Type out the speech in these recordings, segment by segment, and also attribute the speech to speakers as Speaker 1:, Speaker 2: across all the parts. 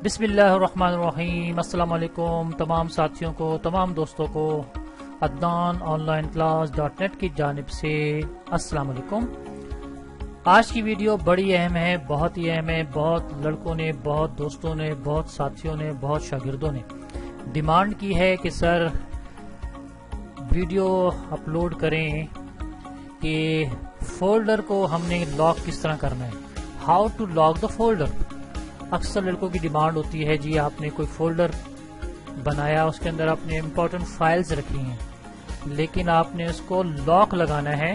Speaker 1: بسم اللہ الرحمن الرحیم۔ السلام علیکم تمام ساتھیوں کو، تمام دوستوں کو Adnan on line class .net کی جانب سے السلام علیکم۔ آج کی ویڈیو بڑی اہم ہے، بہت ہی اہم ہے۔ بہت لڑکوں نے، بہت دوستوں نے، بہت ساتھیوں نے، بہت شاگردوں نے ڈیمانڈ کی ہے کہ سر ویڈیو اپلوڈ کریں کہ فولڈر کو ہم نے لاک کس طرح کرنا ہے، how to lock the folder. اکثر لڑکوں کی ڈیمانڈ ہوتی ہے جی آپ نے کوئی فولڈر بنایا، اس کے اندر آپ نے امپورٹنٹ فائلز رکھی ہیں، لیکن آپ نے اس کو لاک لگانا ہے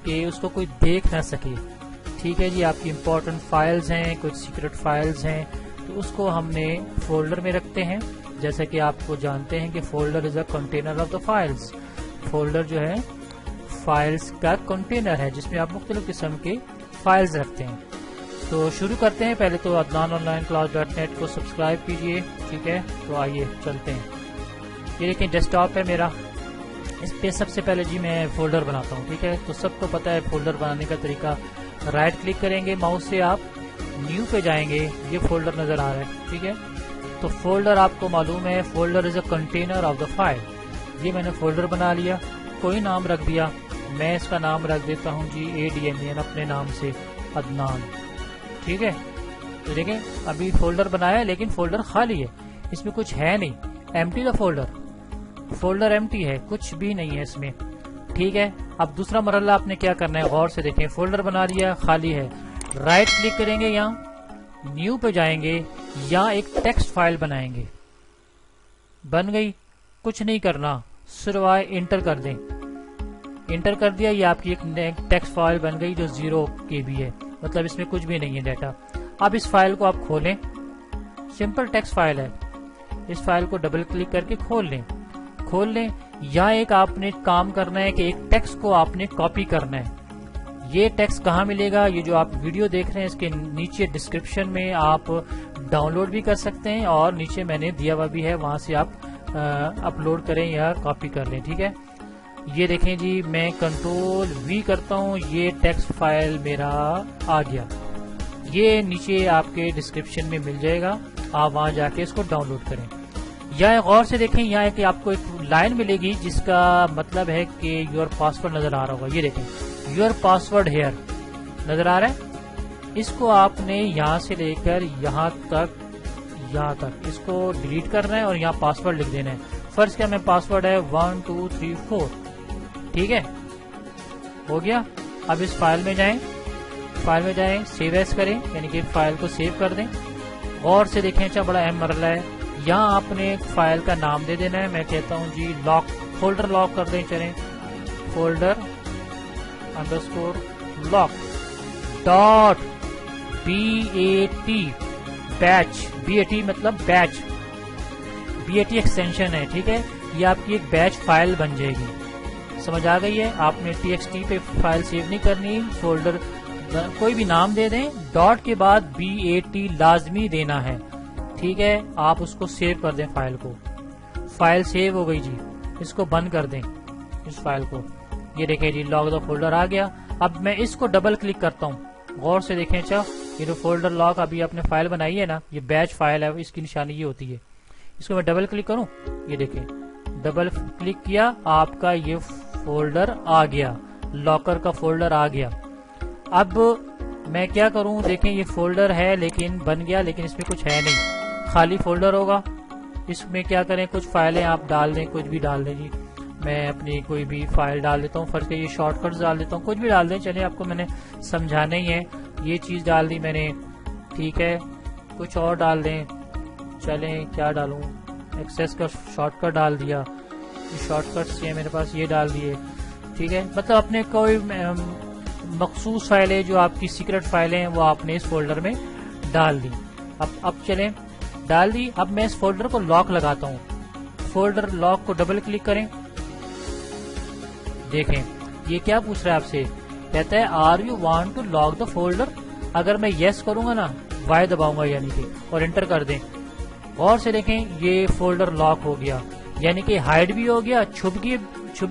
Speaker 1: کہ اس کو کوئی دیکھ نہ سکے۔ ٹھیک ہے جی، آپ کی امپورٹنٹ فائلز ہیں، کچھ سیکرٹ فائلز ہیں، تو اس کو ہم نے فولڈر میں رکھتے ہیں۔ جیسا کہ آپ کو جانتے ہیں کہ folder is a container of the files. Folder جو ہے فائلز کا کنٹینر ہے جس میں آپ مختلف قسم کے فائلز رکھتے ہیں۔ تو شروع کرتے ہیں۔ پہلے تو Adnan on line class .net کو سبسکرائب کیجئے، ٹھیک ہے۔ تو آئیے چلتے ہیں۔ یہ دیکھیں ڈیسک ٹاپ ہے میرا، اس پہ سب سے پہلے جی میں فولڈر بناتا ہوں، ٹھیک ہے۔ تو سب کو پتہ ہے فولڈر بنانے کا طریقہ، رائٹ کلک کریں گے ماؤس سے، آپ نیو پہ جائیں گے، یہ فولڈر نظر آ رہا ہے، ٹھیک ہے۔ تو فولڈر آپ کو معلوم ہے، folder is a container of the file. یہ میں نے فولڈر بنا لیا، کوئی نام رکھ دیا، میں اس کا نام رکھ دیتا ہوں جی ADNAN، اپنے نام سے عدنان، ٹھیک ہے۔ تو دیکھیں ابھی فولڈر بنایا لیکن فولڈر خالی ہے، اس میں کچھ ہے نہیں، ایمٹی دا فولڈر ایمٹی ہے، کچھ بھی نہیں ہے اس میں، ٹھیک ہے۔ اب دوسرا مرحلہ آپ نے کیا کرنا ہے، غور سے دیکھیں۔ فولڈر بنا لیا، خالی ہے، رائٹ کلک کریں گے، یہاں نیو پہ جائیں گے، یہاں ایک ٹیکسٹ فائل بنائیں گے۔ بن گئی، کچھ نہیں کرنا، سوائے انٹر کر دیں۔ انٹر کر دیا، یہ آپ کی ایک ٹیکسٹ فائل بن گئی جو 0 KB ہے، مطلب اس میں کچھ بھی نہیں ہے ڈیٹا۔ اب اس فائل کو آپ کھولیں، سمپل ٹیکسٹ فائل ہے، اس فائل کو ڈبل کلک کر کے کھول لیں۔ یہاں ایک آپ نے کام کرنا ہے کہ ایک ٹیکسٹ کو آپ نے کاپی کرنا ہے۔ یہ ٹیکسٹ کہاں ملے گا، یہ جو آپ ویڈیو دیکھ رہے ہیں اس کے نیچے ڈسکرپشن میں آپ ڈاؤن لوڈ بھی کر سکتے ہیں، اور نیچے میں نے دیا ہوا بھی ہے، وہاں سے آپ اپلوڈ کریں یا کاپی کر لیں، ٹھیک ہے۔ یہ دیکھیں جی، میں کنٹرول V کرتا ہوں، یہ ٹیکسٹ فائل میرا آ گیا، یہ نیچے آپ کے ڈسکرپشن میں مل جائے گا، آپ وہاں جا کے اس کو ڈاؤن لوڈ کریں۔ یہاں غور سے دیکھیں، یہاں ایک آپ کو ایک لائن ملے گی جس کا مطلب ہے کہ یور پاسورڈ نظر آ رہا ہوگا، یہ دیکھیں یور پاسورڈ ہیئر نظر آ رہا ہے۔ اس کو آپ نے یہاں سے لے کر یہاں تک اس کو ڈیلیٹ کرنا ہے اور یہاں پاسورڈ لکھ دینا ہے۔ فرض کیا میں پاسورڈ ہے 1 2 3 4، ٹھیک ہے، ہو گیا۔ اب اس فائل میں جائیں، سیو ایز کریں، یعنی کہ فائل کو سیو کر دیں۔ غور سے دیکھیں، اچھا بڑا اہم مرحلہ ہے، یہاں آپ نے فائل کا نام دے دینا ہے۔ میں کہتا ہوں جی لاک، فولڈر لاک کر دیں، چلیں فولڈر _لاک .bat بیچ، BAT مطلب بیچ، BAT ایکسٹینشن ہے، ٹھیک ہے۔ یہ آپ کی ایک بیچ فائل بن جائے گی، سمجھ آ گئی ہے۔ آپ نے TXT پہ فائل سیو نہیں کرنی، فولڈر کوئی بھی نام دے دیں، ڈاٹ کے بعد BAT لازمی دینا ہے، ٹھیک ہے۔ آپ اس کو سیو کر دیں، فائل کو، فائل سیو ہو گئی جی، اس کو بند کر دیں اس فائل کو۔ یہ دیکھیں جی لاک دا فولڈر آ گیا۔ اب میں اس کو ڈبل کلک کرتا ہوں، غور سے دیکھیں، اچھا یہ جو فولڈر لاک ابھی آپ نے فائل بنائی ہے نا، یہ بیچ فائل ہے، اس کی نشانی یہ ہوتی ہے۔ اس کو میں ڈبل کلک کروں، یہ دیکھیں ڈبل کلک کیا، آپ کا یہ فولڈر آ گیا، لاکر کا فولڈر آ گیا۔ اب میں کیا کروں، دیکھیں یہ فولڈر ہے لیکن بن گیا، لیکن اس میں کچھ ہے نہیں، خالی فولڈر ہوگا۔ اس میں کیا کریں، کچھ فائلیں آپ ڈال دیں، کچھ بھی ڈال دیں جی، میں اپنی کوئی بھی فائل ڈال دیتا ہوں، فرض کہ یہ شارٹ کٹس ڈال دیتا ہوں، کچھ بھی ڈال دیں، چلیں آپ کو میں نے سمجھانا ہی ہے۔ یہ چیز ڈال دی میں نے، ٹھیک ہے، کچھ اور ڈال دیں، چلیں کیا ڈالوں، ایکسیس کا شارٹ کٹ ڈال دیا، شارٹ کٹس یہ میرے پاس یہ ڈال دیے، ٹھیک ہے۔ مطلب اپنے کوئی مخصوص فائلیں جو آپ کی سیکرٹ فائلیں ہیں وہ آپ نے اس فولڈر میں ڈال دی۔ اب چلیں ڈال دی، اب میں اس فولڈر کو لاک لگاتا ہوں۔ فولڈر لاک کو ڈبل کلک کریں، دیکھیں یہ کیا پوچھ رہا ہے آپ سے، کہتا ہے are you want to lock the folder. اگر میں یس کروں گا نا، Y دباؤں گا یعنی کہ، اور انٹر کر دیں، غور سے دیکھیں یہ فولڈر لاک ہو گیا، یعنی کہ ہائڈ بھی ہو گیا، چھپ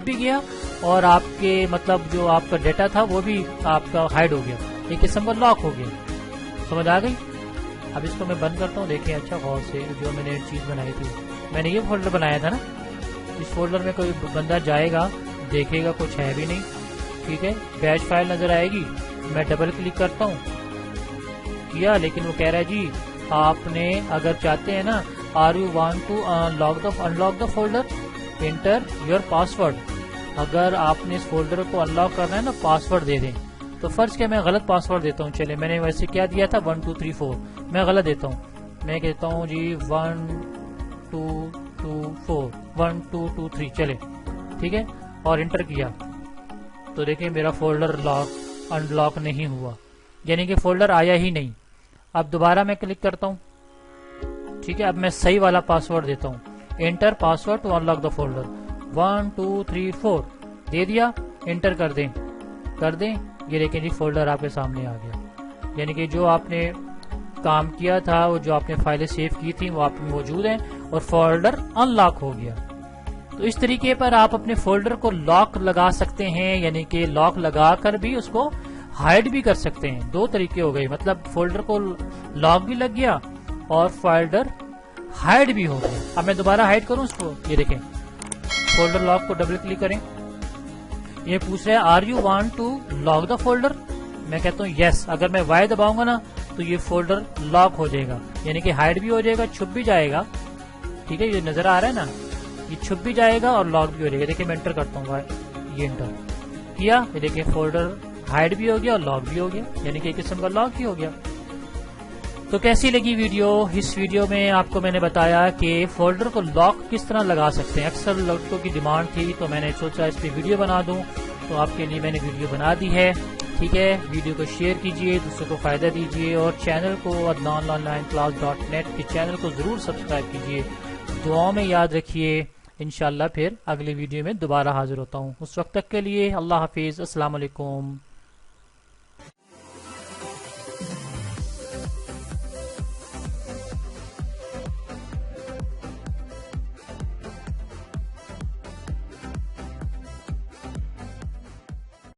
Speaker 1: بھی گیا، اور آپ کے مطلب جو آپ کا ڈیٹا تھا وہ بھی آپ کا ہائڈ ہو گیا، ایک قسم کا لاک ہو گیا، سمجھ آ گئی۔ اب اس کو میں بند کرتا ہوں. دیکھیں اچھا غور سے جو میں نے چیز بنائی تھی, میں نے یہ فولڈر بنایا تھا نا, اس فولڈر میں کوئی بندہ جائے گا دیکھے گا کچھ ہے بھی نہیں. ٹھیک ہے, بیچ فائل نظر آئے گی, میں ڈبل کلک کرتا ہوں کیا, لیکن وہ کہہ رہا ہے جی آپ نے اگر چاہتے ہیں نا are you want to unlock the folder enter your password, اگر آپ نے اس فولڈر کو انلاک کرنا ہے نا پاسورڈ دے دیں. تو فرض کیا میں غلط پاسورڈ دیتا ہوں, چلے میں نے ویسے کیا دیا تھا 1 2 3 4, میں غلط دیتا ہوں, میں کہتا ہوں جی 1 2 2 4 1 2 2 3 چلے. ٹھیک ہے, اور انٹر کیا تو دیکھیں میرا فولڈر انلاک نہیں ہوا, یعنی کہ فولڈر آیا ہی نہیں. اب دوبارہ میں کلک کرتا ہوں. ٹھیک ہے, اب میں صحیح والا پاسورڈ دیتا ہوں, enter password to unlock the folder 1 2 3 4 دے دیا, انٹر کر دیں. یہ دیکھیں جی فولڈر آپ کے سامنے آ گیا, یعنی کہ جو آپ نے کام کیا تھا, وہ جو آپ نے فائلیں سیو کی تھی وہ آپ میں موجود ہیں اور فولڈر ان لاک ہو گیا. تو اس طریقے پر آپ اپنے فولڈر کو لاک لگا سکتے ہیں, یعنی کہ لاک لگا کر بھی اس کو ہائڈ بھی کر سکتے ہیں. دو طریقے ہو گئے, مطلب فولڈر کو لاک بھی لگ گیا اور فولڈر ہائڈ بھی ہو گیا. اب میں دوبارہ ہائڈ کروں اس کو, یہ دیکھیں فولڈر لاک کو ڈبل کلک کریں, یہ پوچھ رہا ہے are you want to lock the folder, میں کہتا ہوں یس. اگر میں وائی دباؤں گا نا تو یہ فولڈر لاک ہو جائے گا, یعنی کہ ہائڈ بھی ہو جائے گا, چھپ بھی جائے گا. ٹھیک ہے, یہ نظر آ رہا ہے نا, یہ چھپ بھی جائے گا اور لاک بھی ہو جائے گا. دیکھیں میں انٹر کرتا ہوں, یہ انٹر کیا, یہ دیکھیں فولڈر ہائڈ بھی ہو گیا اور لاک بھی ہو گیا, یعنی کہ ایک قسم کا لاک ہی ہو گیا. تو کیسی لگی ویڈیو؟ اس ویڈیو میں آپ کو میں نے بتایا کہ فولڈر کو لاک کس طرح لگا سکتے ہیں. اکثر لڑکوں کی ڈیمانڈ تھی تو میں نے سوچا اس پہ ویڈیو بنا دوں, تو آپ کے لیے میں نے ویڈیو بنا دی ہے. ٹھیک ہے, ویڈیو کو شیئر کیجئے, دوسروں کو فائدہ دیجئے, اور چینل کو adnan.online-class.net کے چینل کو ضرور سبسکرائب کیجئے. دعاؤں میں یاد رکھیے. انشاءاللہ پھر اگلی ویڈیو میں دوبارہ حاضر ہوتا ہوں. اس وقت تک کے لیے اللہ حافظ. السلام علیکم.